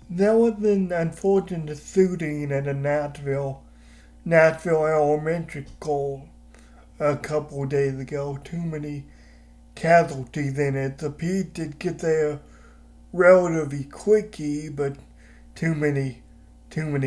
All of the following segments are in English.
There was an unfortunate shooting at a Nashville elementary school a couple of days ago. Too many casualties in it. The police did get there relatively quickly, but too many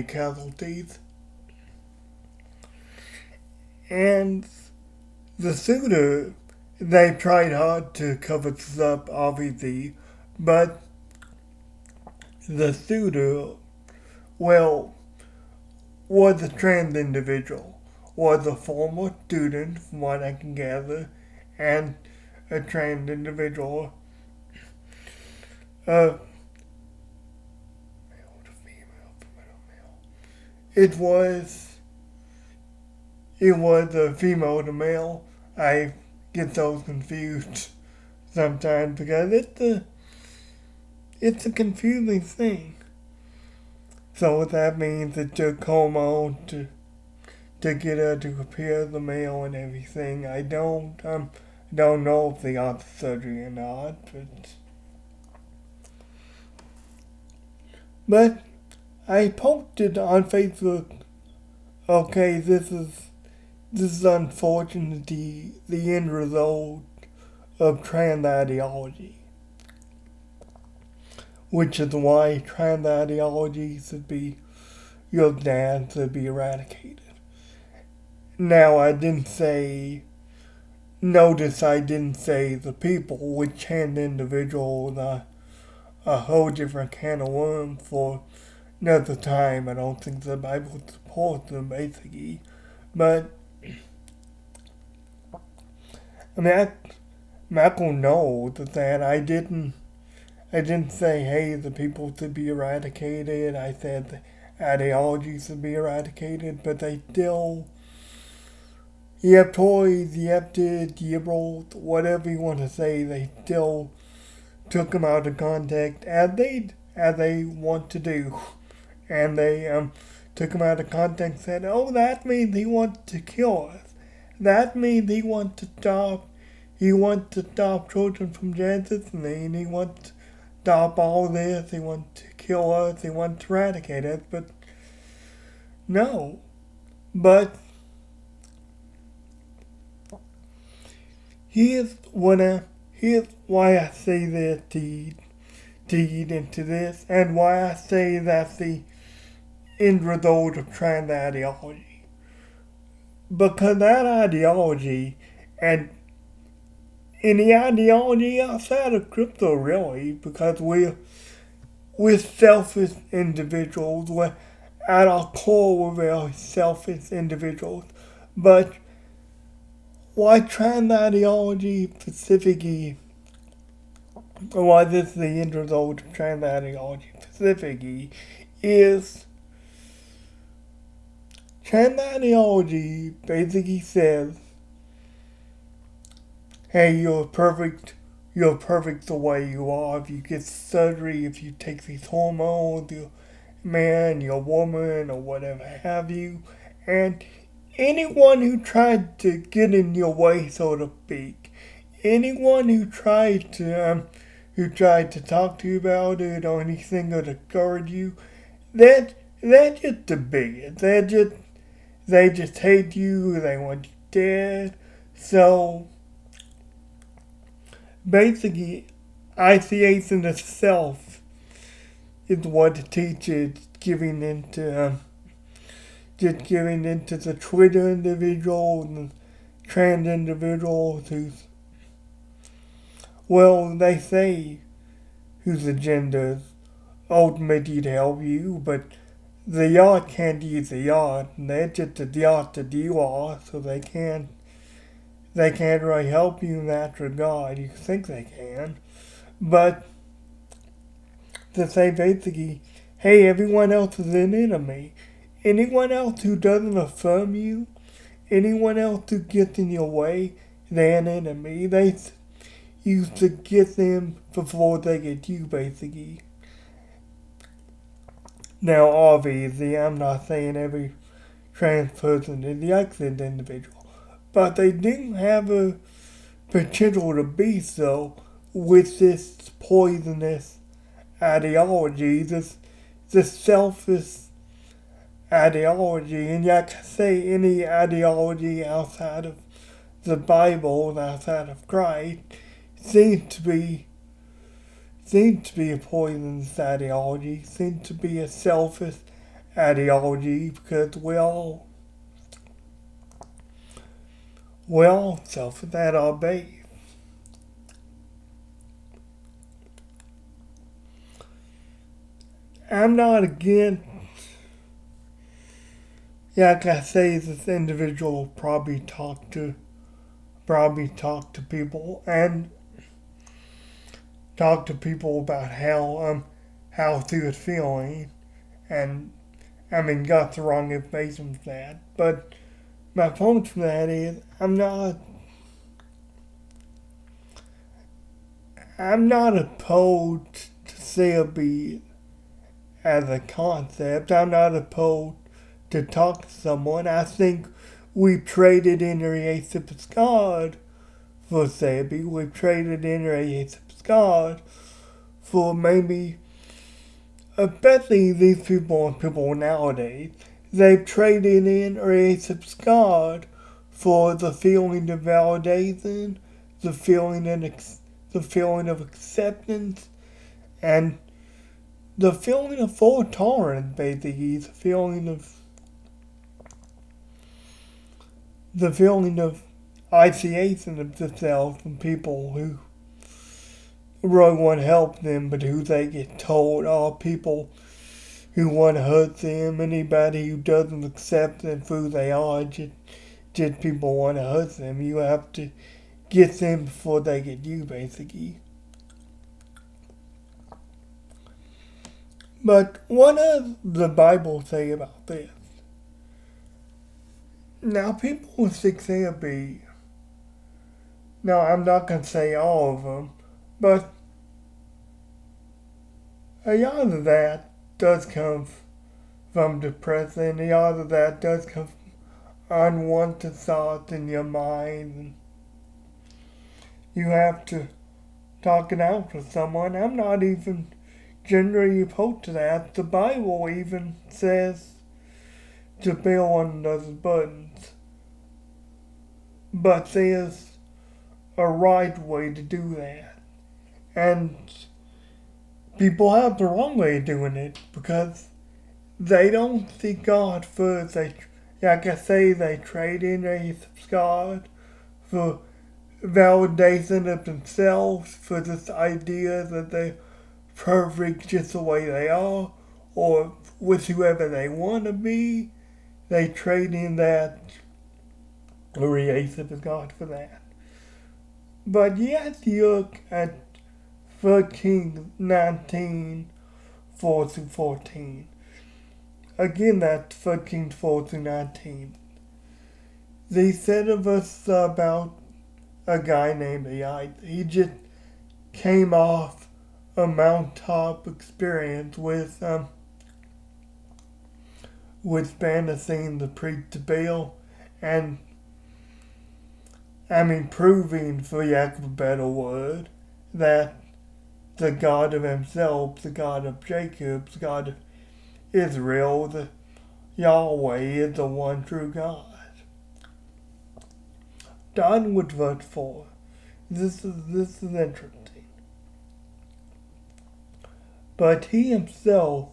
casualties. And the shooter, they tried hard to cover this up, obviously, but the shooter, well, was a trans individual, was a former student, from what I can gather, and a trans individual. Uh, male to female, female to male. It was a female to male. I get those confused sometimes because it's a confusing thing. So that means it took hormone to get her to prepare the male and everything. I don't know if they got the surgery or not, but I posted on Facebook. Okay, this is unfortunately the end result of trans ideology, which is why trans ideology should be looked at, should be eradicated. Now, notice I didn't say the people, which trans individuals are a whole different can of worms for another time. I don't think the Bible supports them, basically. But, I mean, Michael knows that I didn't say, hey, the people should be eradicated. I said the ideology should be eradicated, but they still, you have toys, you have liberals, whatever you want to say, they still took them out of context as they want to do, and they took them out of context and said, oh, that means he wants to kill us. That means he wants to stop children from transitioning. He wants to stop all this. He wants to kill us. He wants to eradicate us. But no. But here's why I say this to eat into this, and why I say that's the end result of trans ideology. Because that ideology, and any ideology outside of crypto, really, because we're selfish individuals. We're at our core, we're very selfish individuals. But why trans ideology specifically, why this is the end result of trans ideology specifically, is trans ideology basically says, hey, you're perfect the way you are. If you get surgery, if you take these hormones, you're man, you're woman, or whatever have you. And anyone who tried to get in your way, so to speak, anyone who tried to talk to you about it or anything or to discourage you, they're just a bigot. They just hate you. They want you dead. So basically, isolation itself is what it teaches, giving into the Twitter individuals and trans individuals they say whose agendas ultimately to help you, but the yacht can't use the yacht, and they're just a yacht to you are, so they can't really help you in that regard. You think they can, but to say basically, hey, everyone else is an enemy. Anyone else who doesn't affirm you, anyone else who gets in your way, they're an enemy. They used to get them before they get you, basically. Now, obviously, I'm not saying every trans person is the accident individual, but they do have a potential to be so with this poisonous ideology, this the selfish ideology, and like I say, any ideology outside of the Bible and outside of Christ seems to be a poisonous ideology, seems to be a selfish ideology, because we're all selfish at our base. I'm not against, like I say, this individual probably talk to people and talk to people about how she was feeling, and I mean got the wrong information from that. But my point from that is I'm not opposed to therapy as a concept. I'm not opposed to talk to someone. I think we've traded in a relationship with God for therapy. We've traded in a relationship with God for maybe, especially these people and people nowadays, they've traded in a relationship with God for the feeling of validation, the feeling of acceptance, and the feeling of full tolerance, basically, the feeling of isolation of themselves from people who really want to help them, but who they get told are people who want to hurt them. Anybody who doesn't accept them for who they are, just people want to hurt them. You have to get them before they get you, basically. But what does the Bible say about this? Now, people with seek therapy, now I'm not going to say all of them, but a lot of that does come from depression, a lot of that does come from unwanted thoughts in your mind, and you have to talk it out with someone. I'm not even generally opposed to that. The Bible even says to bear one another's burdens, but there's a right way to do that. And people have the wrong way of doing it because they don't see God first. Like I say, they trade in a God for validation of themselves, for this idea that they're perfect just the way they are, or with whoever they want to be. They trade in that relationship with God for that. But yet you look at 1 Kings 19, 4 through 14. Again, that's 1 Kings 4 through 19. They said of us about a guy named Elijah. He just came off a mountaintop experience with fantasy the priest to Baal, and proving, for lack of a better word, that the God of himself, the God of Jacob, the God of Israel, the Yahweh is the one true God. Done with verse 4. This is interesting. But he himself,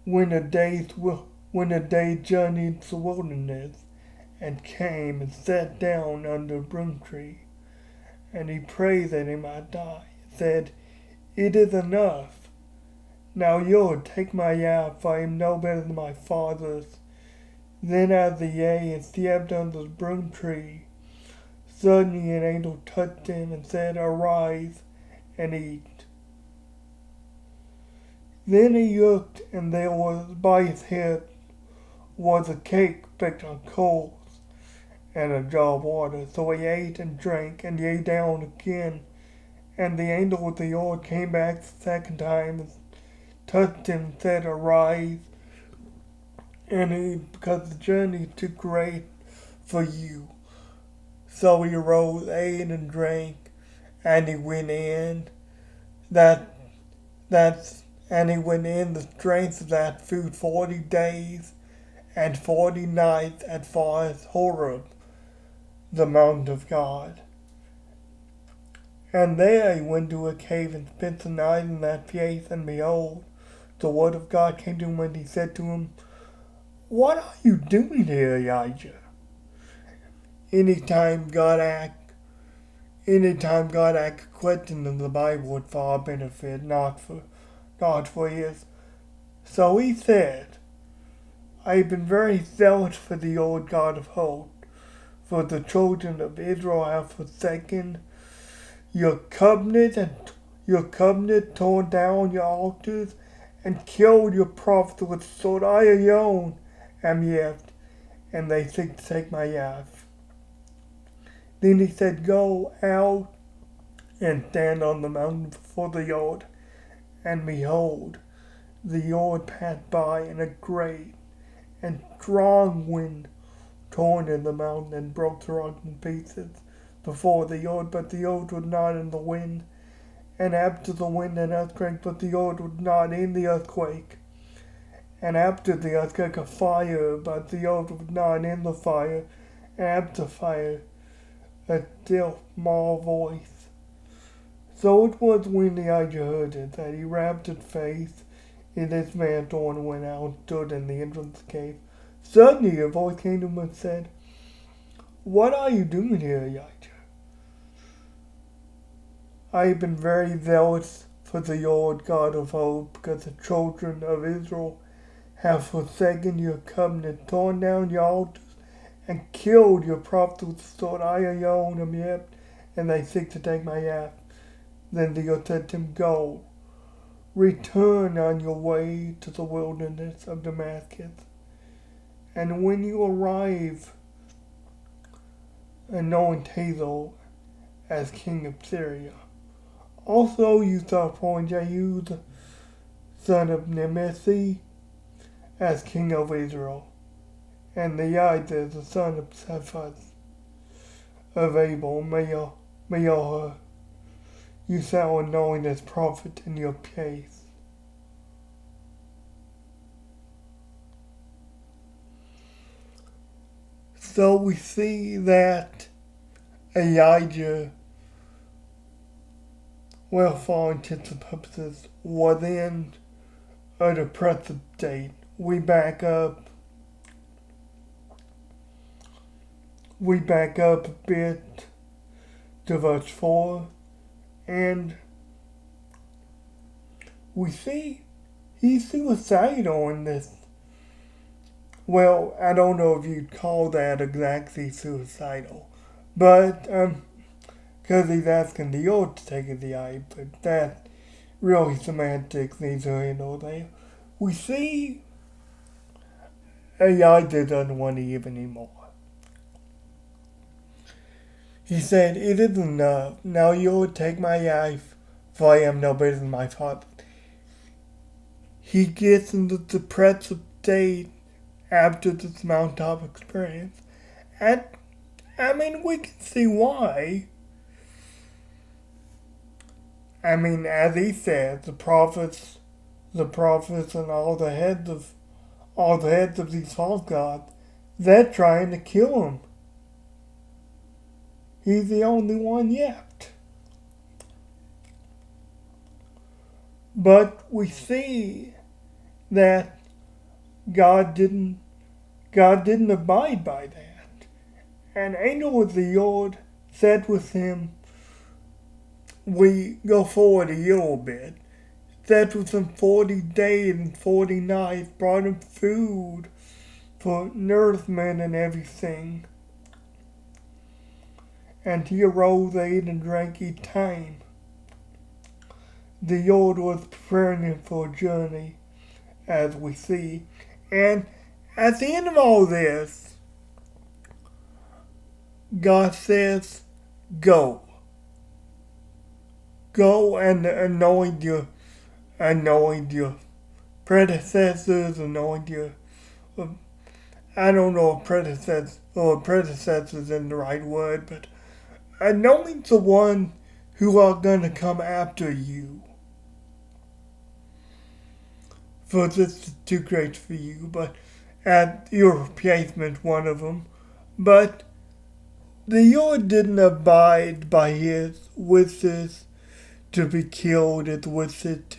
when a day journeyed to the wilderness, and came and sat down under a broom tree, and he prayed that he might die, said, "It is enough. Now, Lord, take my life, for I am no better than my fathers." Then as he lay and slept under the broom tree, suddenly an angel touched him and said, "Arise and eat." Then he looked, and there was by his head was a cake baked on coals and a jar of water. So he ate and drank and lay down again. And the angel of the Lord came back the second time and touched him and said, "Arise and eat, because the journey is too great for you." So he arose, ate and drank, and he went in. That's And he went in the strength of that food 40 days and 40 nights as far as Horeb, the mountain of God. And there he went to a cave and spent the night in that place, and behold, the word of God came to him, and he said to him, "What are you doing here, Elijah?" Anytime God asks a question in the Bible, it's for our benefit, not for his. So he said, "I have been very zealous for the Lord God of hosts, for the children of Israel have forsaken your covenant, torn down your altars, and killed your prophets with the sword. I alone am left, and they seek to take my life." Then he said, "Go out and stand on the mountain before the Lord." And behold, the Lord passed by, and a great and strong wind torn in the mountain and broke the rock in pieces before the Lord, but the Lord was not in the wind. And after the wind an earthquake, but the Lord was not in the earthquake. And after the earthquake a fire, but the Lord was not in the fire. And after fire a still small voice. So it was when Elijah heard it, that he wrapped his face in his mantle and went out and stood in the entrance of the cave. Suddenly a voice came to him and said, "What are you doing here, Elijah?" "I have been very zealous for the Lord God of hosts, because the children of Israel have forsaken your covenant, torn down your altars, and killed your prophets with the sword. I alone am left, and they seek to take my life." Then the Lord said to him, "Go, return on your way to the wilderness of Damascus, and when you arrive, anoint Hazael as king of Syria. Also you shall appoint Jehu the son of Nimshi as king of Israel, and Elijah the son of Shaphat of Abel Meolah you shall anoint as prophet in your place." So we see that Elijah, well, for intents purposes, was in a depressive state. We back up a bit to verse 4, and we see he's suicidal in this. Well, I don't know if you'd call that exactly suicidal, but because he's asking the Lord to take his life, but that really semantics needs to handle there. We see Elijah doesn't want to live anymore. He said, "It is enough. Now Lord, take my life, for I am no better than my father." He gets into the depressive state after this mountaintop experience. And, I mean, we can see why. I mean, as he said, the prophets and all the heads of these false gods, they're trying to kill him. He's the only one yet. But we see that God didn't abide by that. An angel of the Lord said with him, we go forward a little bit, said with him 40 days and 40 nights, brought him food for nourishment and everything. And he arose, ate, and drank each time. The Lord was preparing him for a journey, as we see. And at the end of all this, God says, "Go. Go and anoint your predecessors, anoint your, I don't know if predecessors isn't the right word, but anoint the one who are going to come after you." for this is too great for you, but at your replacement, one of them. But the Lord didn't abide by his wishes to be killed, his wishes to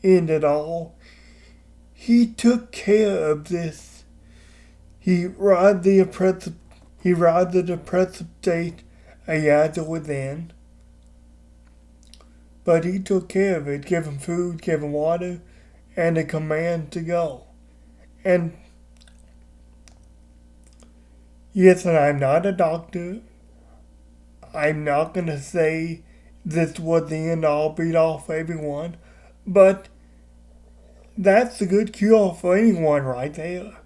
end it all. He took care of this. He rode the depressive state a year within, but he took care of it, gave him food, gave him water, and a command to go. And yes, and I'm not a doctor. I'm not going to say this was the end all beat all for everyone, but that's a good cure for anyone right there.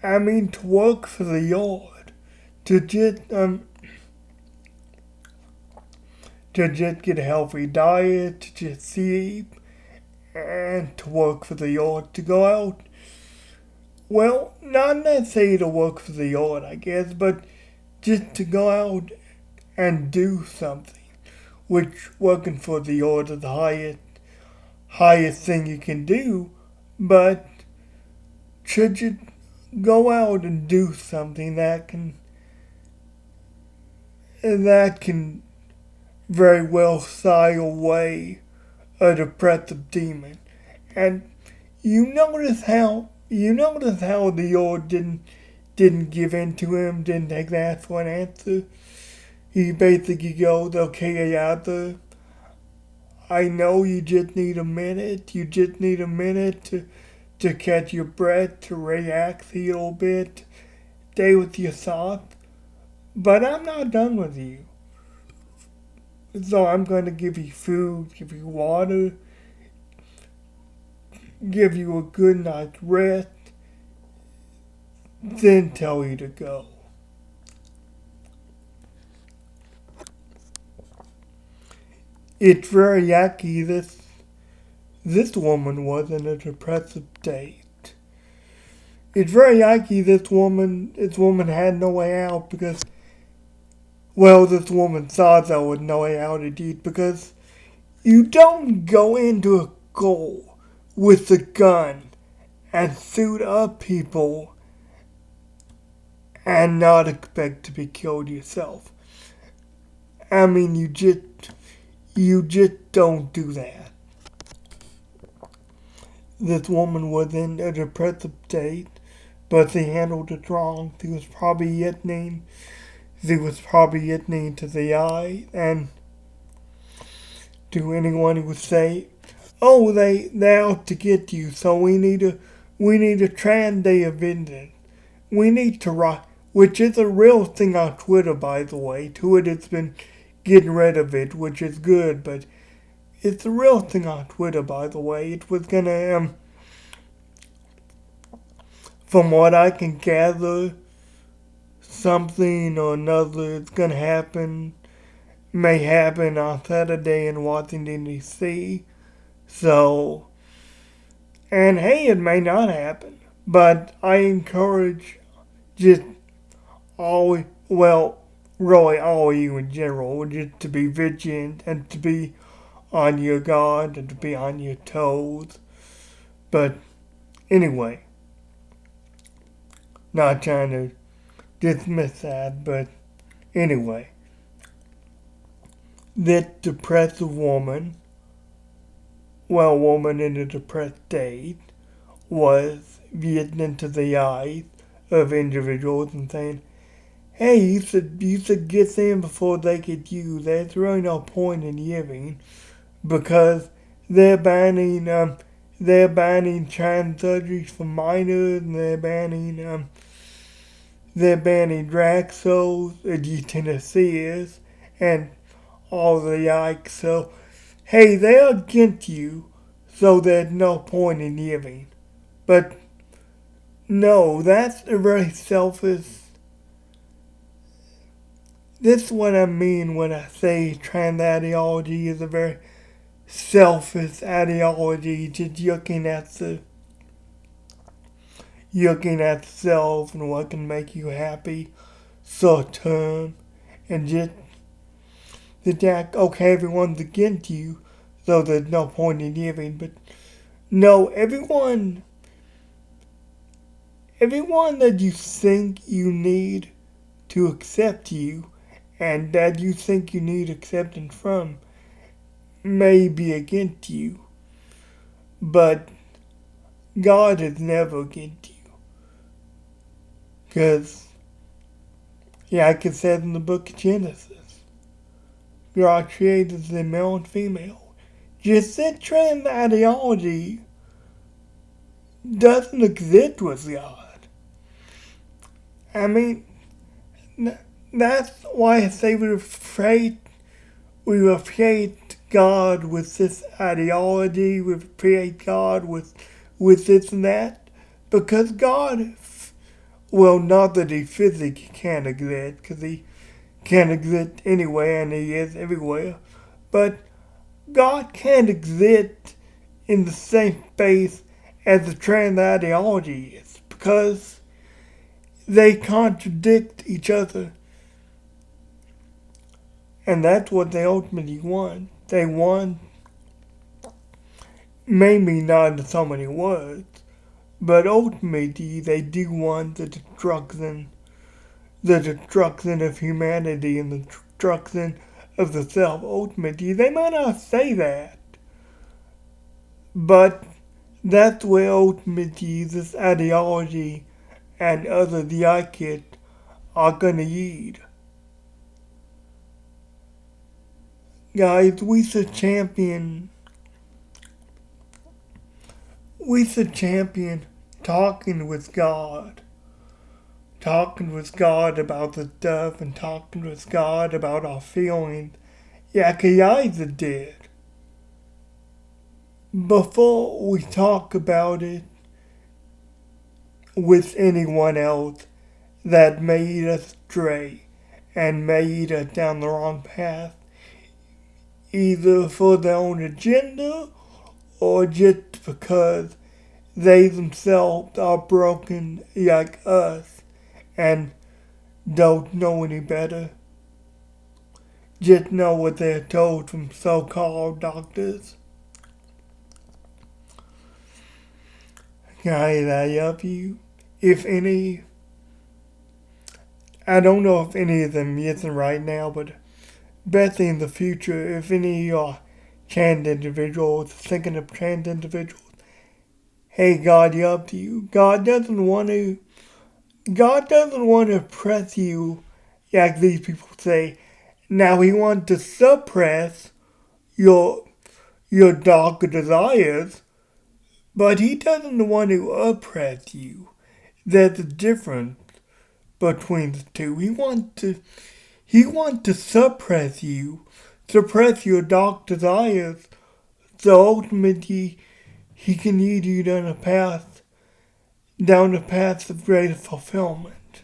I mean, to work for the Lord, to just get a healthy diet, to just sleep, and to work for the Lord, to go out. Well, not necessarily to work for the Lord, I guess, but just to go out and do something, which working for the Lord is the highest thing you can do, but should you go out and do something that can very well sigh away a depressive demon. And you notice how the Lord didn't give in to him, didn't take that for an answer. He basically goes, okay, Ayatha, I know you just need a minute. You just need a minute to catch your breath, to relax a little bit, stay with your thoughts. But I'm not done with you. So I'm going to give you food, give you water, give you a good night's rest, then tell you to go. It's very yucky this woman was in a depressive state. It's very yucky this woman had no way out because, well, this woman thought there was no way out indeed, because you don't go into a goal with a gun and shoot up people and not expect to be killed yourself. I mean, you just don't do that. This woman was in a depressive state, but she handled it wrong. She was probably listening to the eye, and to anyone who would say, "Oh, they're out to get you, so we need a trans day of vengeance. We need to rock," which is a real thing on Twitter, by the way. Twitter's been getting rid of it, which is good, but it's a real thing on Twitter, by the way. It was gonna, from what I can gather, something or another is gonna happen, may happen on Saturday in Washington, D.C. So, and hey, it may not happen, but I encourage just all you in general, just to be vigilant and to be on your guard and to be on your toes. But anyway, not trying to dismiss that, but anyway, this depressive woman in a depressed state, was getting into the eyes of individuals and saying, "Hey, you should get them before they get you. There's really no point in living because they're banning trans surgeries for minors, and they're banning drag shows, Tennessee is, and all the yikes. So, hey, they're against you, so there's no point in living." But no, that's a very selfish. This is what I mean when I say trans ideology is a very selfish ideology, just looking at self and what can make you happy short term, and just the fact, okay, everyone's against you, so there's no point in living. But No, everyone that you think you need to accept you and that you think you need acceptance from may be against you, but God is never against you. Because, like it says in the book of Genesis, God created the male and female. Just that trans ideology doesn't exist with God. I mean, that's why I say we replace God with this ideology, we replace God with this and that, because God, well, not that he physically can't exist, because he can't exist anywhere and he is everywhere, but God can't exist in the same space as the trans ideology is, because they contradict each other. And that's what they ultimately want. They want, maybe not in so many words, but ultimately they do want the destruction of humanity and the destruction of the self. Ultimately, they might not say that, but that's where ultimately this ideology and others like it are gonna lead. Guys, we should champion talking with God. Talking with God about the stuff and talking with God about our feelings. Like Eliza did. Before we talk about it with anyone else that may lead us astray and may lead us down the wrong path, either for their own agenda or just because they themselves are broken like us and don't know any better. Just know what they're told from so-called doctors. Guys, I love you. If any, I don't know if any of them listen right now, but especially in the future, if any of you are trans individuals, thinking of trans individuals, hey, God loves you. God doesn't want to oppress you like these people say. Now he wants to suppress your darker desires, but he doesn't want to oppress you. There's a difference between the two. He wants to suppress you, suppress your dark desires, so ultimately he can lead you down a path of greater fulfillment.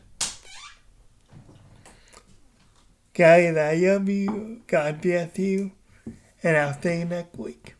Guys, I love you. God bless you. And I'll see you next week.